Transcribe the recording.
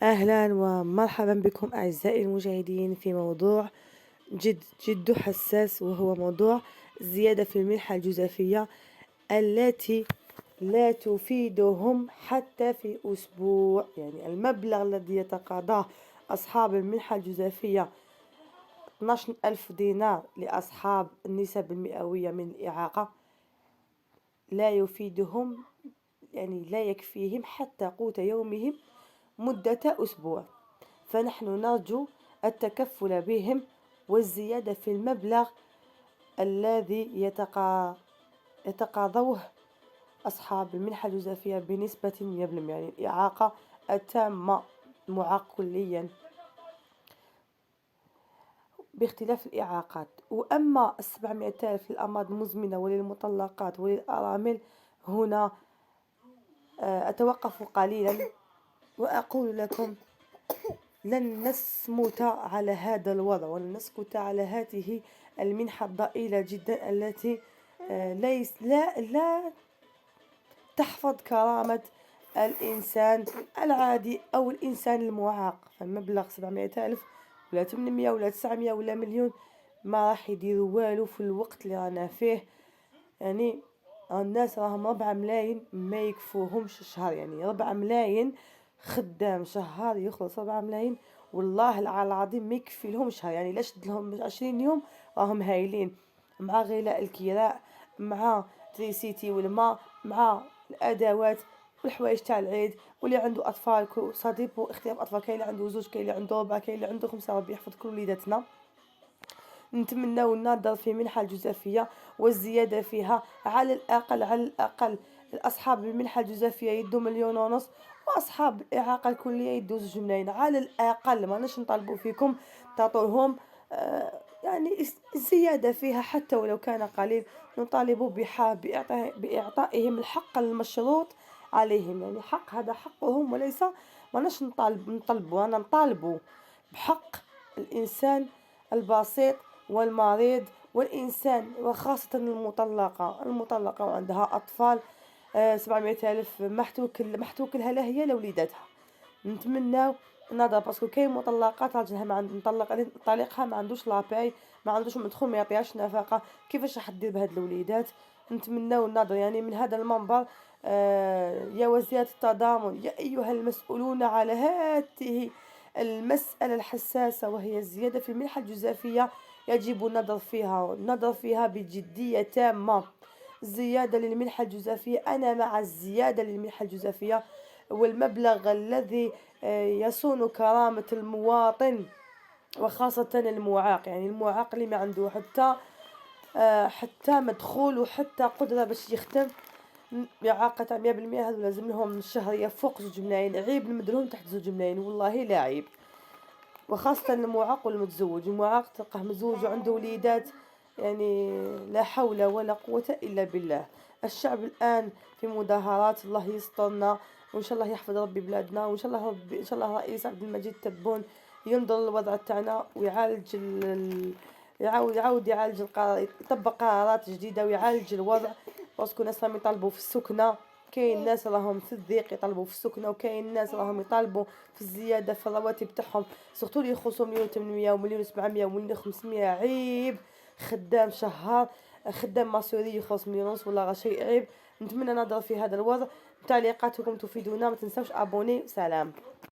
أهلا ومرحبا بكم أعزائي المشاهدين في موضوع جد حساس، وهو موضوع الزيادة في الملحة الجزافية التي لا تفيدهم حتى في أسبوع. يعني المبلغ الذي يتقاضاه أصحاب الملحة الجزافية 12 ألف دينار لأصحاب النسب المئوية من الإعاقة لا يفيدهم، يعني لا يكفيهم حتى قوت يومهم مدة أسبوع. فنحن نرجو التكفل بهم والزيادة في المبلغ الذي يتقاضوه أصحاب المنحة الجزافية بنسبة 100%، يعني الإعاقة التامة، معاق كليا باختلاف الإعاقات. وأما 700 ألف للأمراض المزمنة وللمطلقات وللأرامل، هنا أتوقف قليلا وأقول لكم لن نصمت على هذا الوضع، ولن نسكت على هذه المنحة الضئيلة جدا التي لا تحفظ كرامة الإنسان العادي أو الإنسان المعاق. فمبلغ 700 ألف ولا 800 ولا 900 ولا مليون ما راح يديروا والو في الوقت اللي رانا فيه. يعني الناس راهم 4 ملايين ما يكفوهمش الشهر، يعني 4 ملايين خدام شهر يخلص 4 ملايين، والله العظيم ما يكفي لهم شهر. يعني لا شد لهم 20 يوم راهم هايلين، مع غلاء الكراء، مع تريسيتي والماء، مع الادوات والحوايج تاع العيد. واللي عنده اطفال صديق اختلاف اطفال، كاين اللي عنده زوج، كاين اللي عنده ربعه، كاين اللي عنده خمسه. ربي يحفظ كل وليداتنا. نتمناو النظر في منحة الجزافية والزيادة فيها على الأقل الأصحاب المنحة الجزافية يدوا 1,5 مليون، وأصحاب الإعاقة الكلية يدوا 2 ملايين على الأقل. ما نش نطالبوا فيكم تعطوهم يعني الزيادة فيها حتى ولو كان قليل. نطالب بإعطائهم الحق المشروط عليهم، يعني حق هذا حقهم، وليس ما نش نطالبوا. أنا نطالبوا بحق الإنسان البسيط والمريض والإنسان، وخاصة المطلقة وعندها أطفال. 700 ألف محتوك لها لا هي لوليداتها. نتمناو نضرب، باسكو كاين مطلقات راجلها ما عند طليقها ما عندوش لاباي، ما عندوش مدخول، ما يعطيهاش نفقة، كيفاش راح دير بهاد الوليدات؟ نتمناو النظر يعني من هذا المنبر. يا وزيرة التضامن، يا أيها المسؤولون على هذه المسألة الحساسة وهي الزيادة في المنحة الجزافية، يجب النظر فيها بجدية تامة. زيادة للمنحة الجزافية، أنا مع الزيادة للمنحة الجزافية، والمبلغ الذي يصون كرامة المواطن، وخاصة المعاق. يعني المعاق اللي ما عنده حتى مدخول وحتى قدرة باش يختم، إعاقة 100%، هذو لازم لهم الشهرية فوق 2 ملايين. عيب نمدلهم تحت 2 ملايين، والله لا عيب. وخاصة المعاق والمتزوج. المعاق تلقاه متزوج وعنده وليدات، يعني لا حول ولا قوة إلا بالله. الشعب الآن في مظاهرات، الله يسترنا، وإن شاء الله يحفظ ربي بلادنا، وإن شاء الله إن شاء الله رئيس عبد المجيد تبون ينظر للوضع تاعنا ويعالج يعاود يعالج يطبق قرارات جديدة ويعالج الوضع. باسكو ناس راهم يطالبوا في السكنة، كاين ناس راهم في الضيق يطالبوا في السكنة، وكاين ناس راهم يطالبوا في الزيادة في الرواتب تاعهم، سورتو اللي يخلصوا 1,800 ومليون 700 ومليون 500. عيب خدام شهر، خدام ماسوري يخلص 1,5 مليون ولا شيء، عيب. نتمنى نظر في هذا الوضع. تعليقاتكم تفيدونا، ما تنسوش ابوني. سلام.